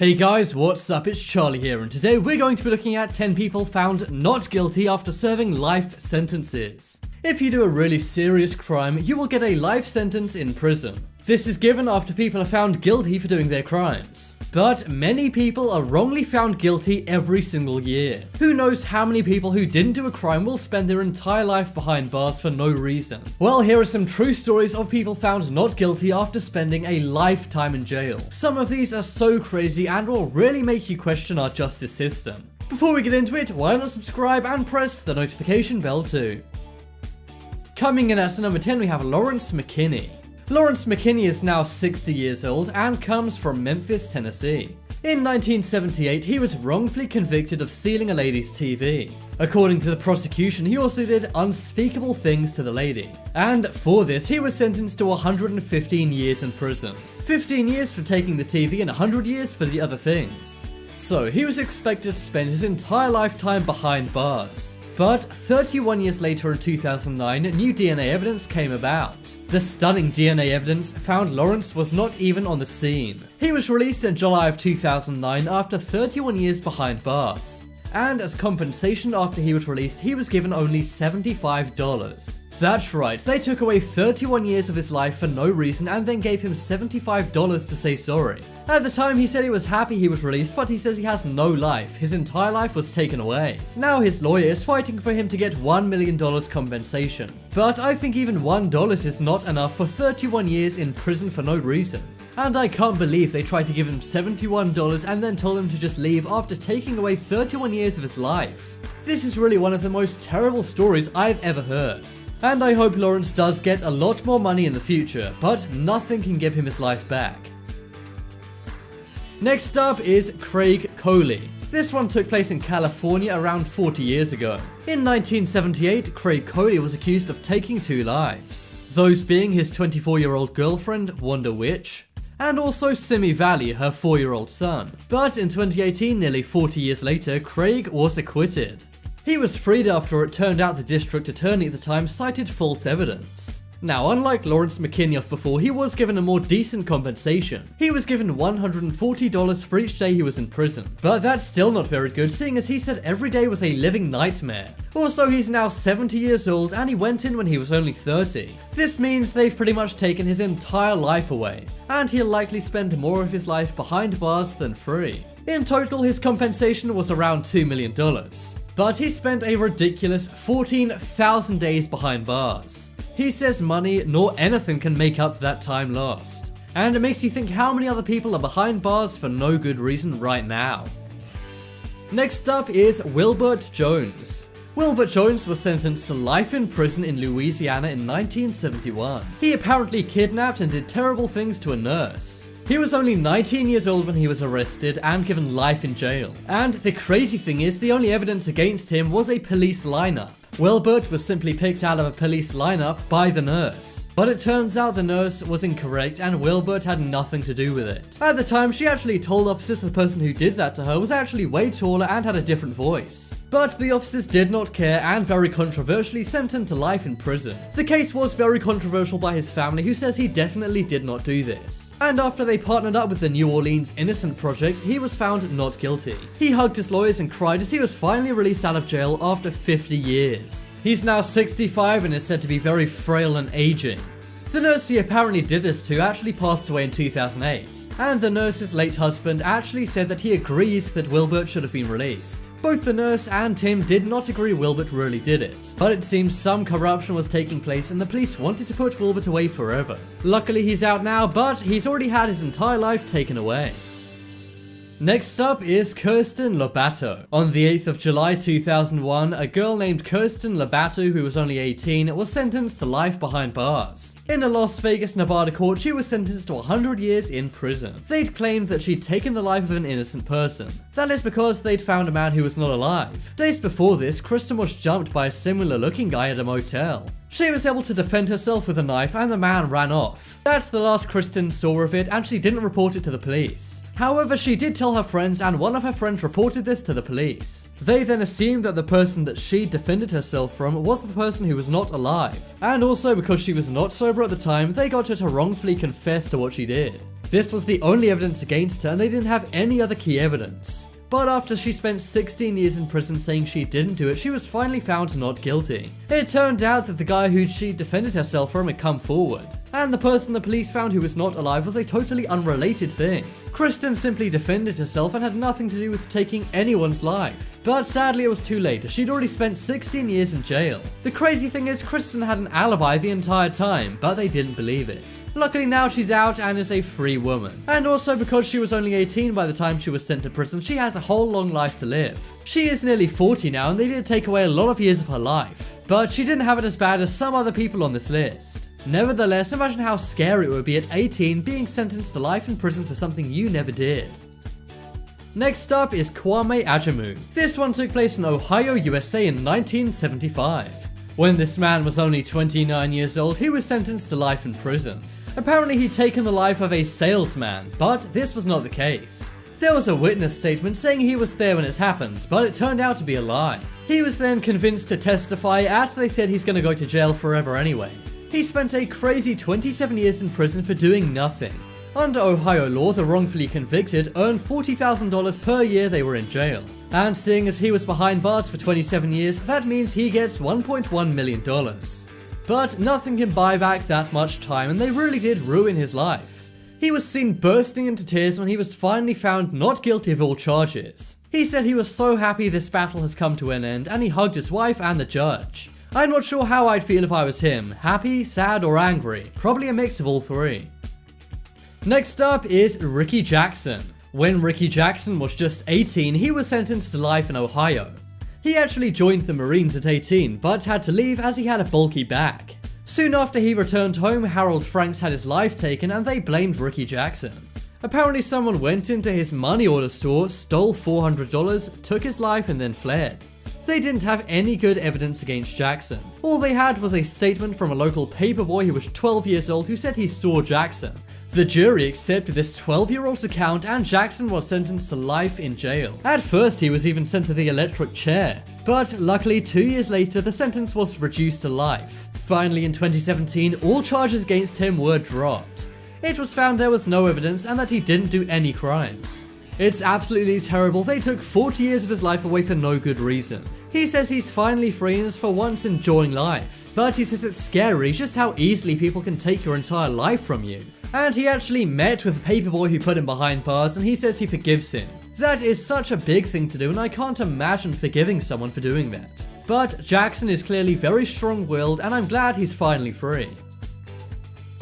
Hey guys, what's up? It's Charlie here, and today we're going to be looking at 10 people found not guilty after serving life sentences. If you do a really serious crime, you will get a life sentence in prison. This is given after people are found guilty for doing their crimes. But many people are wrongly found guilty every single year. Who knows how many people who didn't do a crime will spend their entire life behind bars for no reason? Well, here are some true stories of people found not guilty after spending a lifetime in jail. Some of these are so crazy and will really make you question our justice system. Before we get into it, why not subscribe and press the notification bell too? Coming in at number 10, we have Lawrence McKinney. Lawrence McKinney is now 60 years old and comes from Memphis, Tennessee. In 1978, he was wrongfully convicted of stealing a lady's TV. According to the prosecution, he also did unspeakable things to the lady. And for this, he was sentenced to 115 years in prison. 15 years for taking the TV and 100 years for the other things. So he was expected to spend his entire lifetime behind bars. But 31 years later in 2009, new DNA evidence came about. The stunning DNA evidence found Lawrence was not even on the scene. He was released in July of 2009 after 31 years behind bars. And as compensation after he was released, he was given only $75. That's right, they took away 31 years of his life for no reason and then gave him $75 to say sorry. At the time, he said he was happy he was released, but he says he has no life. His entire life was taken away. Now his lawyer is fighting for him to get $1 million compensation. But I think even $1 is not enough for 31 years in prison for no reason. And I can't believe they tried to give him $71 and then told him to just leave after taking away 31 years of his life. This is really one of the most terrible stories I've ever heard. And I hope Lawrence does get a lot more money in the future, but nothing can give him his life back. Next up is Craig Coley. This one took place in California around 40 years ago. In 1978, Craig Coley was accused of taking 2 lives. Those being his 24-year-old girlfriend, Wanda Witch, and also Simi Valley, her 4-year-old son. But in 2018, nearly 40 years later, Craig was acquitted. He was freed after it turned out the district attorney at the time cited false evidence. Now, unlike Lawrence McKinney of before, he was given a more decent compensation. He was given $140 for each day he was in prison. But that's still not very good, seeing as he said every day was a living nightmare. Also, he's now 70 years old and he went in when he was only 30. This means they've pretty much taken his entire life away, and he'll likely spend more of his life behind bars than free. In total, his compensation was around $2 million. But he spent a ridiculous 14,000 days behind bars. He says money nor anything can make up that time lost. And it makes you think how many other people are behind bars for no good reason right now. Next up is Wilbert Jones. Wilbert Jones was sentenced to life in prison in Louisiana in 1971. He apparently kidnapped and did terrible things to a nurse. He was only 19 years old when he was arrested and given life in jail. And the crazy thing is, the only evidence against him was a police lineup. Wilbert was simply picked out of a police lineup by the nurse. But it turns out the nurse was incorrect and Wilbert had nothing to do with it. At the time, she actually told officers the person who did that to her was actually way taller and had a different voice. But the officers did not care and very controversially sent him to life in prison. The case was very controversial by his family, who says he definitely did not do this. And after they partnered up with the New Orleans Innocent Project, he was found not guilty. He hugged his lawyers and cried as he was finally released out of jail after 50 years. He's now 65 and is said to be very frail and aging. The nurse he apparently did this to actually passed away in 2008, and the nurse's late husband actually said that he agrees that Wilbert should have been released. Both the nurse and Tim did not agree Wilbert really did it, but it seems some corruption was taking place and the police wanted to put Wilbert away forever. Luckily he's out now, but he's already had his entire life taken away. Next up is Kirsten Lobato. On the 8th of July 2001, a girl named Kirsten Lobato, who was only 18, was sentenced to life behind bars. In a Las Vegas, Nevada court, she was sentenced to 100 years in prison. They'd claimed that she'd taken the life of an innocent person. That is because they'd found a man who was not alive. Days before this, Kirsten was jumped by a similar looking guy at a motel. She was able to defend herself with a knife and the man ran off. That's the last Kirsten saw of it, and she didn't report it to the police. However, she did tell her friends, and one of her friends reported this to the police. They then assumed that the person that she defended herself from was the person who was not alive. And also, because she was not sober at the time, they got her to wrongfully confess to what she did. This was the only evidence against her and they didn't have any other key evidence. But after she spent 16 years in prison saying she didn't do it, she was finally found not guilty. It turned out that the guy who she defended herself from had come forward, and the person the police found who was not alive was a totally unrelated thing. Kristen simply defended herself and had nothing to do with taking anyone's life. But sadly it was too late, she'd already spent 16 years in jail. The crazy thing is Kristen had an alibi the entire time, but they didn't believe it. Luckily now she's out and is a free woman. And also because she was only 18 by the time she was sent to prison, she has a whole long life to live. She is nearly 40 now and they did take away a lot of years of her life. But she didn't have it as bad as some other people on this list. Nevertheless, imagine how scary it would be at 18 being sentenced to life in prison for something you never did. Next up is Kwame Ajamu. This one took place in Ohio, USA in 1975. When this man was only 29 years old, he was sentenced to life in prison. Apparently he'd taken the life of a salesman, but this was not the case. There was a witness statement saying he was there when it happened, but it turned out to be a lie. He was then convinced to testify as they said he's gonna go to jail forever anyway. He spent a crazy 27 years in prison for doing nothing. Under Ohio law, the wrongfully convicted earned $40,000 per year they were in jail. And seeing as he was behind bars for 27 years, that means he gets $1.1 million. But nothing can buy back that much time and they really did ruin his life. He was seen bursting into tears when he was finally found not guilty of all charges. He said he was so happy this battle has come to an end and he hugged his wife and the judge. I'm not sure how I'd feel if I was him, happy, sad or angry, probably a mix of all three. Next up is Ricky Jackson. When Ricky Jackson was just 18, he was sentenced to life in Ohio. He actually joined the Marines at 18, but had to leave as he had a bulky back. Soon after he returned home, Harold Franks had his life taken and they blamed Ricky Jackson. Apparently someone went into his money order store, stole $400, took his life and then fled. They didn't have any good evidence against Jackson. All they had was a statement from a local paperboy who was 12 years old who said he saw Jackson. The jury accepted this 12-year-old's account and Jackson was sentenced to life in jail. At first he was even sent to the electric chair, but luckily 2 years later the sentence was reduced to life. Finally in 2017 all charges against him were dropped. It was found there was no evidence and that he didn't do any crimes. It's absolutely terrible, they took 40 years of his life away for no good reason. He says he's finally free and is for once enjoying life. But he says it's scary just how easily people can take your entire life from you. And he actually met with the paperboy who put him behind bars and he says he forgives him. That is such a big thing to do and I can't imagine forgiving someone for doing that. But Jackson is clearly very strong-willed and I'm glad he's finally free.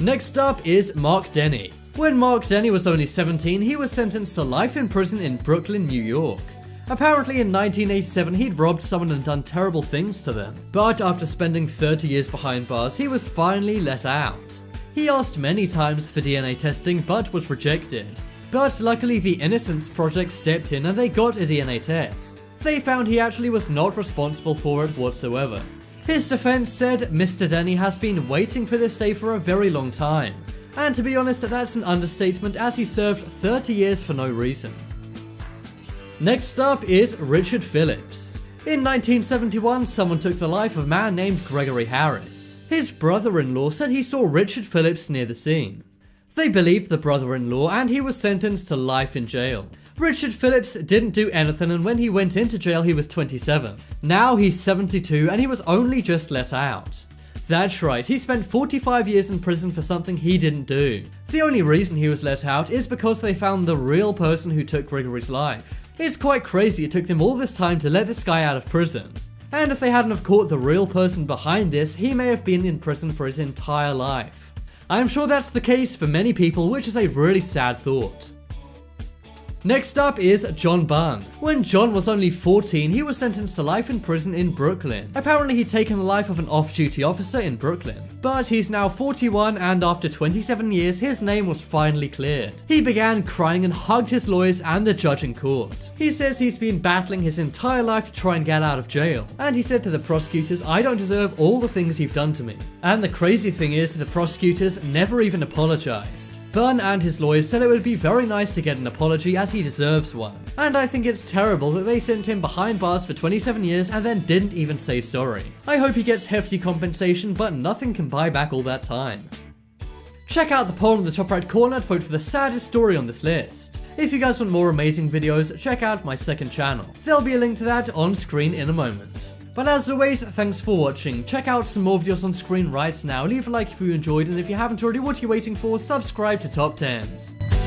Next up is Mark Denny. When Mark Denny was only 17, he was sentenced to life in prison in Brooklyn, New York. Apparently in 1987 he'd robbed someone and done terrible things to them. But after spending 30 years behind bars, he was finally let out. He asked many times for DNA testing but was rejected. But luckily the Innocence Project stepped in and they got a DNA test. They found he actually was not responsible for it whatsoever. His defense said Mr. Denny has been waiting for this day for a very long time. And to be honest, that's an understatement as he served 30 years for no reason. Next up is Richard Phillips. In 1971, someone took the life of a man named Gregory Harris. His brother-in-law said he saw Richard Phillips near the scene. They believed the brother-in-law and he was sentenced to life in jail. Richard Phillips didn't do anything and when he went into jail he was 27. Now he's 72 and he was only just let out. That's right, he spent 45 years in prison for something he didn't do. The only reason he was let out is because they found the real person who took Gregory's life. It's quite crazy it took them all this time to let this guy out of prison. And if they hadn't have caught the real person behind this, he may have been in prison for his entire life. I'm sure that's the case for many people, which is a really sad thought. Next up is John Bunn. When John was only 14, he was sentenced to life in prison in Brooklyn. Apparently he'd taken the life of an off-duty officer in Brooklyn. But he's now 41 and after 27 years, his name was finally cleared. He began crying and hugged his lawyers and the judge in court. He says he's been battling his entire life to try and get out of jail. And he said to the prosecutors, "I don't deserve all the things you've done to me." And the crazy thing is that the prosecutors never even apologized. Bunn and his lawyers said it would be very nice to get an apology as he deserves one. And I think it's terrible that they sent him behind bars for 27 years and then didn't even say sorry. I hope he gets hefty compensation, but nothing can buy back all that time. Check out the poll in the top right corner to vote for the saddest story on this list. If you guys want more amazing videos, check out my second channel. There'll be a link to that on screen in a moment. But as always, thanks for watching. Check out some more videos on screen right now. Leave a like if you enjoyed, and if you haven't already, what are you waiting for? Subscribe to Top 10s.